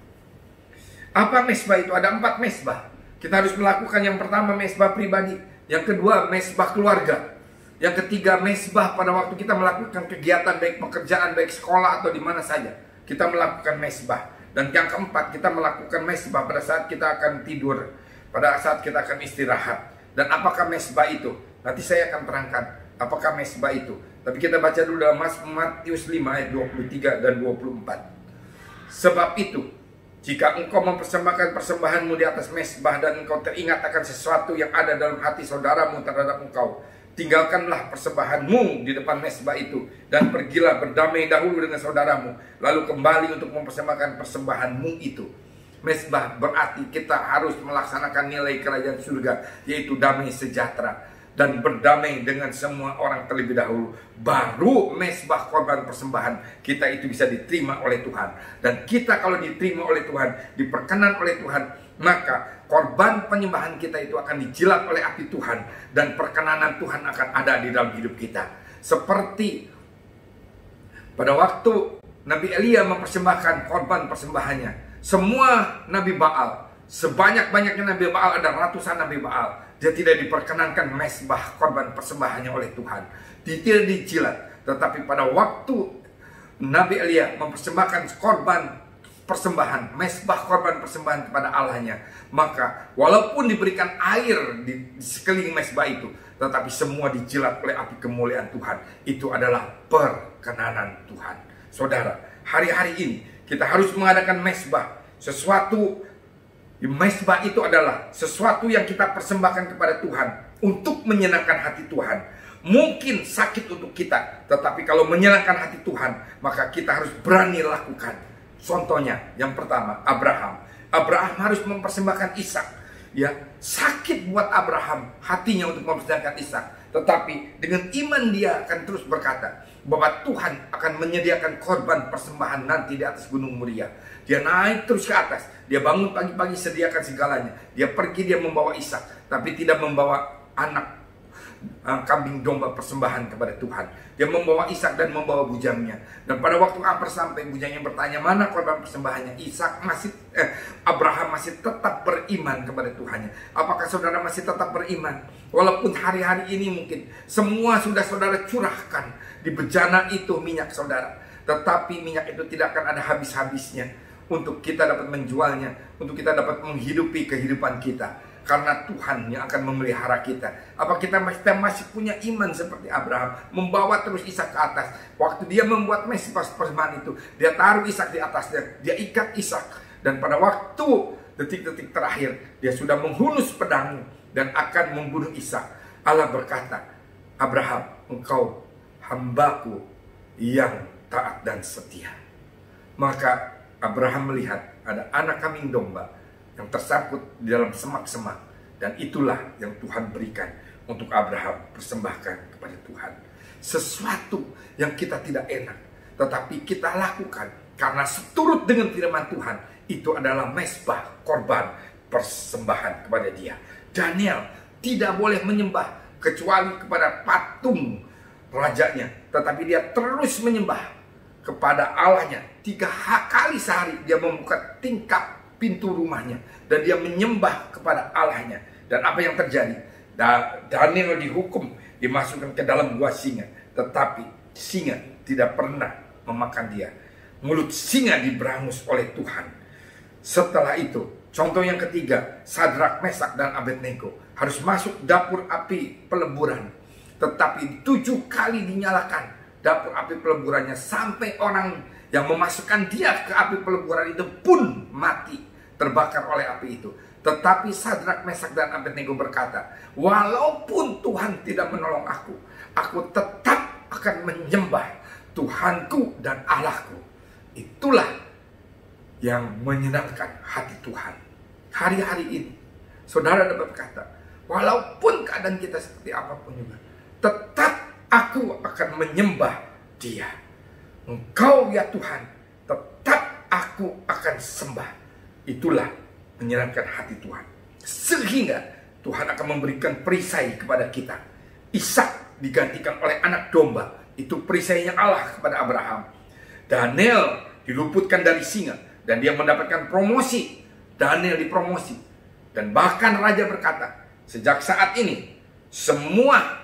Apa mesbah itu? Ada 4 mesbah. Kita harus melakukan yang pertama mesbah pribadi, yang kedua mesbah keluarga, yang ketiga mesbah pada waktu kita melakukan kegiatan, baik pekerjaan, baik sekolah atau di mana saja. Kita melakukan mesbah. Dan yang keempat, kita melakukan mesbah pada saat kita akan tidur, pada saat kita akan istirahat. Dan apakah mesbah itu? Nanti saya akan terangkan apakah mesbah itu. Tapi kita baca dulu dalam Matius 5 ayat 23 dan 24. Sebab itu, jika engkau mempersembahkan persembahanmu di atas mesbah dan engkau teringat akan sesuatu yang ada dalam hati saudaramu terhadap engkau, tinggalkanlah persembahanmu di depan mesbah itu dan pergilah berdamai dahulu dengan saudaramu, lalu kembali untuk mempersembahkan persembahanmu itu. Mesbah berarti kita harus melaksanakan nilai kerajaan surga, yaitu damai sejahtera dan berdamai dengan semua orang terlebih dahulu. Baru mesbah korban persembahan kita itu bisa diterima oleh Tuhan. Dan kita kalau diterima oleh Tuhan, diperkenan oleh Tuhan, maka korban penyembahan kita itu akan dijilat oleh api Tuhan, dan perkenanan Tuhan akan ada di dalam hidup kita. Seperti pada waktu Nabi Elia mempersembahkan korban persembahannya, semua Nabi Baal, sebanyak-banyaknya Nabi Baal, ada ratusan Nabi Baal, dia tidak diperkenankan mesbah korban persembahannya oleh Tuhan, dia tidak dijilat. Tetapi pada waktu Nabi Elia mempersembahkan korban persembahan, mesbah korban persembahan kepada Allahnya, maka walaupun diberikan air di sekeliling mesbah itu, tetapi semua dijilat oleh api kemuliaan Tuhan. Itu adalah perkenanan Tuhan. Saudara, hari-hari ini kita harus mengadakan mesbah. Mesbah itu adalah sesuatu yang kita persembahkan kepada Tuhan untuk menyenangkan hati Tuhan. Mungkin sakit untuk kita, tetapi kalau menyenangkan hati Tuhan, maka kita harus berani lakukan. Contohnya, yang pertama, Abraham harus mempersembahkan Ishak. Ya, sakit buat Abraham hatinya untuk mempersembahkan Ishak, tetapi dengan iman dia akan terus berkata bahwa Tuhan akan menyediakan korban persembahan nanti di atas Gunung Moria. Dia naik terus ke atas, dia bangun pagi-pagi, sediakan segalanya. Dia pergi, dia membawa Ishak, tapi tidak membawa anak kambing domba persembahan kepada Tuhan. Dia membawa Ishak dan membawa bujangnya. Dan pada waktu hampir sampai, bujangnya bertanya, mana korban persembahannya? Abraham masih tetap beriman kepada Tuhannya. Apakah saudara masih tetap beriman? Walaupun hari-hari ini mungkin semua sudah saudara curahkan di bejana itu minyak saudara, tetapi minyak itu tidak akan ada habis-habisnya untuk kita dapat menjualnya, untuk kita dapat menghidupi kehidupan kita. Karena Tuhan yang akan memelihara kita. Apa kita masih punya iman seperti Abraham, membawa terus Ishak ke atas? Waktu dia membuat mesbah persembahan itu, dia taruh Ishak di atasnya, dia ikat Ishak. Dan pada waktu detik-detik terakhir dia sudah menghunus pedangnya dan akan membunuh Ishak, Allah berkata, Abraham, engkau hambaku yang taat dan setia. Maka Abraham melihat ada anak kambing domba yang tersangkut di dalam semak-semak, dan itulah yang Tuhan berikan untuk Abraham persembahkan kepada Tuhan. Sesuatu yang kita tidak enak, tetapi kita lakukan karena seturut dengan firman Tuhan. Itu adalah mezbah, korban persembahan kepada Dia. Daniel tidak boleh menyembah kecuali kepada patung rajanya, tetapi dia terus menyembah kepada Allahnya. 3 kali sehari dia membuka tingkap pintu rumahnya dan dia menyembah kepada Allahnya. Dan apa yang terjadi? Daniel dihukum, dimasukkan ke dalam gua singa, tetapi singa tidak pernah memakan dia. Mulut singa diberangus oleh Tuhan. Setelah itu, contoh yang ketiga, Sadrak, Mesak, dan Abednego harus masuk dapur api peleburan, tetapi 7 kali dinyalakan dapur api peleburannya sampai orang yang memasukkan dia ke api peleburan itu pun mati, terbakar oleh api itu. Tetapi Sadrak, Mesak, dan Abednego berkata, walaupun Tuhan tidak menolong aku tetap akan menyembah Tuhanku dan Allahku. Itulah yang menyenangkan hati Tuhan. Hari-hari ini, saudara dapat berkata, walaupun keadaan kita seperti apapun juga, tetap aku akan menyembah Dia. Engkau ya Tuhan, tetap aku akan sembah. Itulah menyenangkan hati Tuhan. Sehingga Tuhan akan memberikan perisai kepada kita. Ishak digantikan oleh anak domba. Itu perisainya Allah kepada Abraham. Daniel diluputkan dari singa dan dia mendapatkan promosi. Daniel dipromosi. Dan bahkan raja berkata, sejak saat ini semua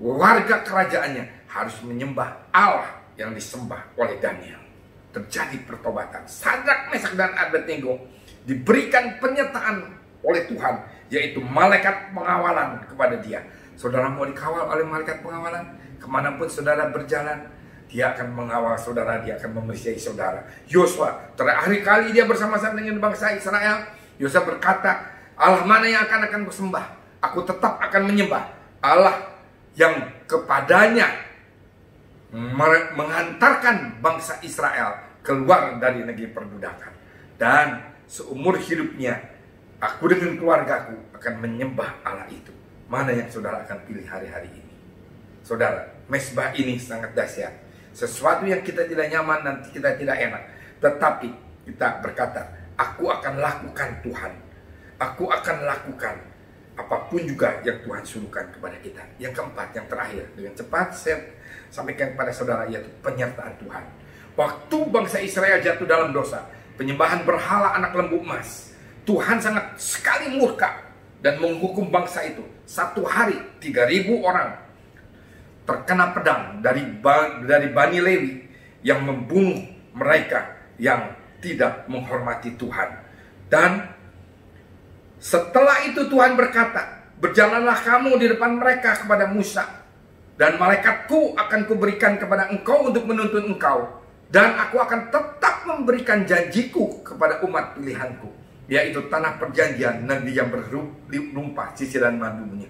warga kerajaannya harus menyembah Allah yang disembah oleh Daniel. Terjadi pertobatan. Sadrak, Mesak, dan Abednego diberikan penyertaan oleh Tuhan, yaitu malaikat pengawalan kepada dia. Saudara mau dikawal oleh malaikat pengawalan, kemanapun saudara berjalan, dia akan mengawal saudara, dia akan memelihara saudara. Yosua, terakhir kali dia bersama-sama dengan bangsa Israel, Yosua berkata, Allah mana yang akan bersembah? Aku tetap akan menyembah Allah yang kepadanya mengantarkan bangsa Israel keluar dari negeri perbudakan. Dan seumur hidupnya, aku dengan keluargaku akan menyembah Allah itu. Mana yang saudara akan pilih hari-hari ini? Saudara, mezbah ini sangat dahsyat. Sesuatu yang kita tidak nyaman dan kita tidak enak, tetapi kita berkata, aku akan lakukan Tuhan. Aku akan lakukan apapun juga yang Tuhan suruhkan kepada kita. Yang keempat, yang terakhir, dengan cepat saya sampaikan kepada saudara, yaitu penyertaan Tuhan. Waktu bangsa Israel jatuh dalam dosa, penyembahan berhala anak lembu emas, Tuhan sangat sekali murka dan menghukum bangsa itu. 1 hari 3.000 orang terkena pedang dari Bani Lewi yang membunuh mereka yang tidak menghormati Tuhan. Dan setelah itu Tuhan berkata, berjalanlah kamu di depan mereka kepada Musa, dan malaikatku akan kuberikan kepada engkau untuk menuntun engkau, dan aku akan tetap memberikan janjiku kepada umat pilihanku, yaitu tanah perjanjian, negeri yang berlimpah susu dan madunya,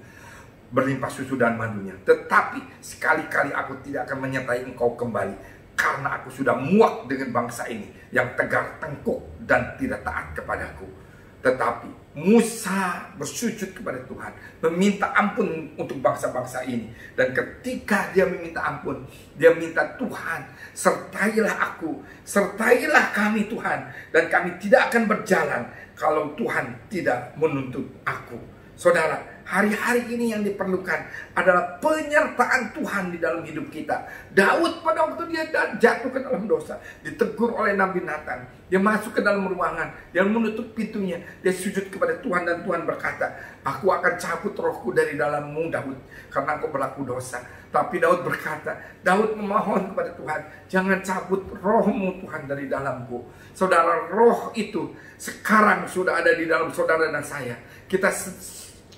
berlimpah susu dan madunya. Tetapi sekali-kali aku tidak akan menyertai engkau kembali, karena aku sudah muak dengan bangsa ini yang tegar tengkuk dan tidak taat kepadaku. Tetapi Musa bersujud kepada Tuhan, meminta ampun untuk bangsa-bangsa ini. Dan ketika dia meminta ampun, dia minta, Tuhan, sertailah aku, sertailah kami Tuhan, dan kami tidak akan berjalan kalau Tuhan tidak menuntut aku. Saudara, hari-hari ini yang diperlukan adalah penyertaan Tuhan di dalam hidup kita. Daud pada waktu dia jatuh ke dalam dosa, ditegur oleh Nabi Nathan. Dia masuk ke dalam ruangan, dia menutup pintunya, dia sujud kepada Tuhan, dan Tuhan berkata, aku akan cabut rohku dari dalammu Daud, karena engkau berlaku dosa. Tapi Daud berkata, Daud memohon kepada Tuhan, jangan cabut rohmu Tuhan dari dalamku. Saudara, roh itu sekarang sudah ada di dalam saudara dan saya. Kita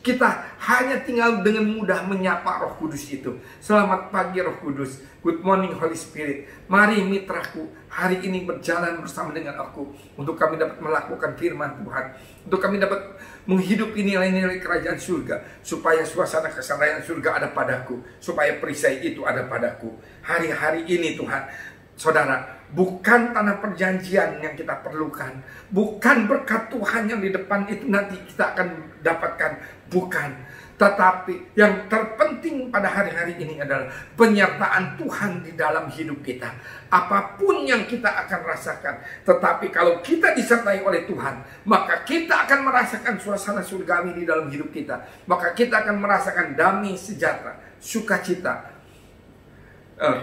Kita hanya tinggal dengan mudah menyapa Roh Kudus itu. Selamat pagi Roh Kudus. Good morning Holy Spirit. Mari mitraku, hari ini berjalan bersama dengan aku. Untuk kami dapat melakukan firman Tuhan. Untuk kami dapat menghidupi nilai-nilai kerajaan surga. Supaya suasana keseraian surga ada padaku. Supaya perisai itu ada padaku. Hari-hari ini Tuhan, saudara, bukan tanah perjanjian yang kita perlukan. Bukan berkat Tuhan yang di depan itu nanti kita akan dapatkan. Bukan. Tetapi yang terpenting pada hari-hari ini adalah penyertaan Tuhan di dalam hidup kita. Apapun yang kita akan rasakan. Tetapi kalau kita disertai oleh Tuhan, maka kita akan merasakan suasana surgawi di dalam hidup kita. Maka kita akan merasakan damai sejahtera, sukacita,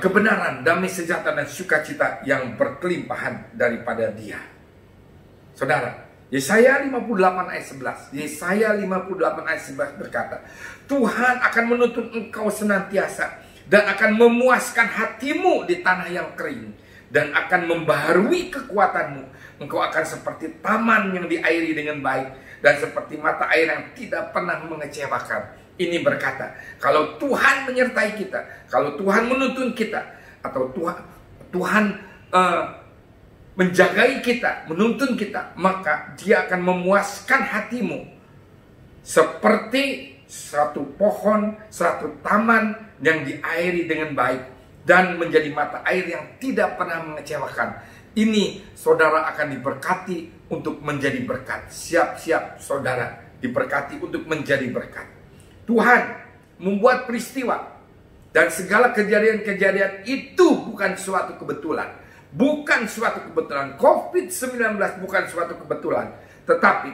kebenaran, damai sejahtera dan sukacita yang berkelimpahan daripada Dia. Saudara, Yesaya 58 ayat 11. Yesaya 58 ayat 11 berkata, Tuhan akan menuntun engkau senantiasa dan akan memuaskan hatimu di tanah yang kering dan akan membaharui kekuatanmu. Engkau akan seperti taman yang diairi dengan baik dan seperti mata air yang tidak pernah mengecewakan. Ini berkata, kalau Tuhan menyertai kita, kalau Tuhan menuntun kita, atau Tuhan menjagai kita, menuntun kita, maka Dia akan memuaskan hatimu seperti satu pohon, satu taman yang diairi dengan baik dan menjadi mata air yang tidak pernah mengecewakan. Ini saudara akan diberkati untuk menjadi berkat. Siap-siap saudara diberkati untuk menjadi berkat. Tuhan membuat peristiwa dan segala kejadian-kejadian itu bukan suatu kebetulan. Bukan suatu kebetulan. COVID-19 bukan suatu kebetulan. Tetapi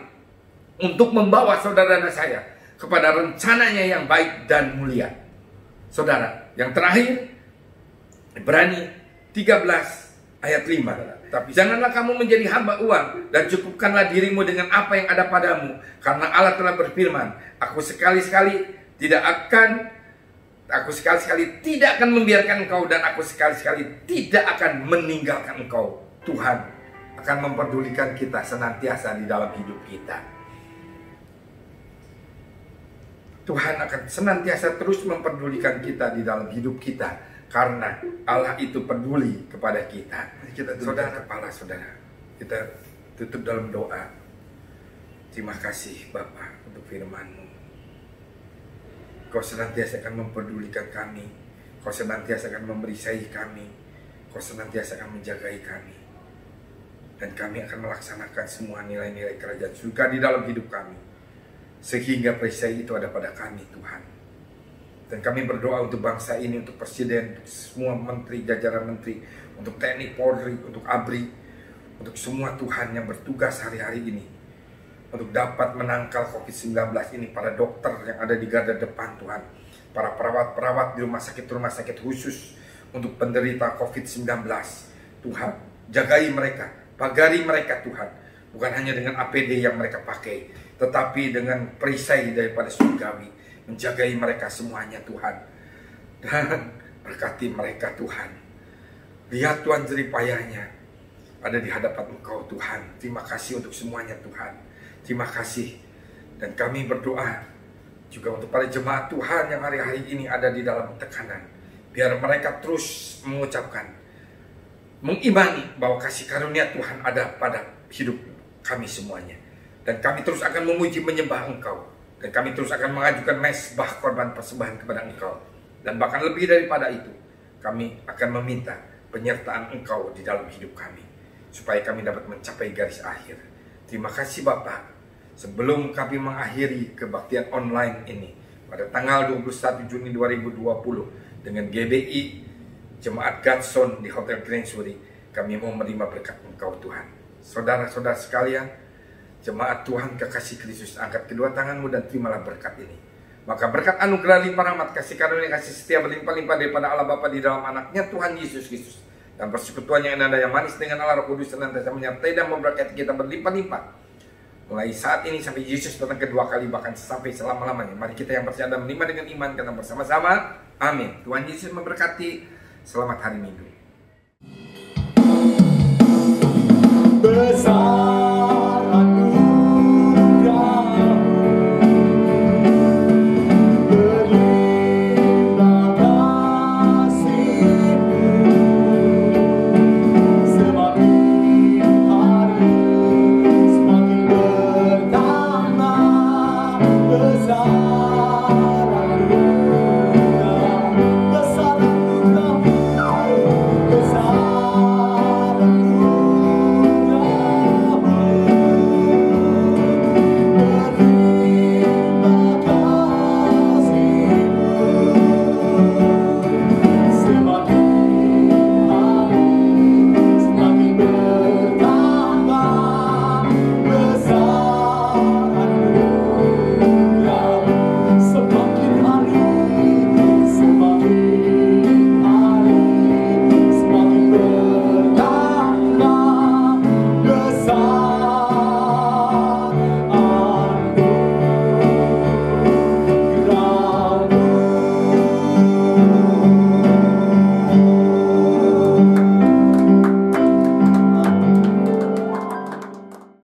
untuk membawa saudara dan saya kepada rencananya yang baik dan mulia. Saudara, yang terakhir, Ibrani 13 ayat 5. Tapi janganlah kamu menjadi hamba uang dan cukupkanlah dirimu dengan apa yang ada padamu. Karena Allah telah berfirman, Aku sekali-sekali tidak akan membiarkan engkau dan aku sekali-sekali tidak akan meninggalkan engkau. Tuhan akan memperdulikan kita senantiasa di dalam hidup kita. Tuhan akan senantiasa terus memperdulikan kita di dalam hidup kita. Karena Allah itu peduli kepada kita. Kita saudara, kepala saudara, kita tutup dalam doa. Terima kasih Bapa untuk firman-Mu. Kau senantiasa akan memperdulikan kami. Kau senantiasa akan memerisai kami. Kau senantiasa akan menjagai kami. Dan kami akan melaksanakan semua nilai-nilai kerajaan surga di dalam hidup kami. Sehingga perisai itu ada pada kami Tuhan. Dan kami berdoa untuk bangsa ini, untuk presiden, untuk semua menteri, jajaran menteri, untuk TNI, Polri, untuk ABRI, untuk semua Tuhan yang bertugas hari-hari ini. Untuk dapat menangkal COVID-19 ini, para dokter yang ada di garda depan Tuhan, para perawat-perawat di rumah sakit khusus untuk penderita COVID-19. Tuhan, jagai mereka, pagari mereka Tuhan, bukan hanya dengan APD yang mereka pakai, tetapi dengan perisai daripada surgawi, menjagai mereka semuanya Tuhan. Dan berkati mereka Tuhan. Lihat Tuhan jeripayanya ada di hadapan Engkau Tuhan. Terima kasih untuk semuanya Tuhan. Terima kasih. Dan kami berdoa juga untuk para jemaat Tuhan yang hari-hari ini ada di dalam tekanan. Biar mereka terus mengucapkan, mengimani bahwa kasih karunia Tuhan ada pada hidup kami semuanya. Dan kami terus akan memuji menyembah Engkau. Dan kami terus akan mengajukan mezbah korban persembahan kepada Engkau. Dan bahkan lebih daripada itu, kami akan meminta penyertaan Engkau di dalam hidup kami. Supaya kami dapat mencapai garis akhir. Terima kasih Bapak. Sebelum kami mengakhiri kebaktian online ini pada tanggal 21 Juni 2020 dengan GBI Jemaat God's Son di Hotel Grand Suri, kami mau menerima berkat Engkau Tuhan. Saudara-saudara sekalian, jemaat Tuhan kekasih Kristus, angkat kedua tanganmu dan terimalah berkat ini. Maka berkat anugerah limpah rahmat, kasih karunia, kasih setia berlimpah-limpah daripada Allah Bapa di dalam anaknya Tuhan Yesus Kristus, dan persekutuannya yang ada yang manis dengan Allah Roh Kudus senantiasa menyertai dan memberkati kita berlimpah-limpah. Mulai saat ini sampai Yesus datang kedua kali, bahkan sampai selama-lamanya. Mari kita yang percaya dan menerima dengan iman, kita bersama-sama. Amin. Tuhan Yesus memberkati. Selamat hari Minggu.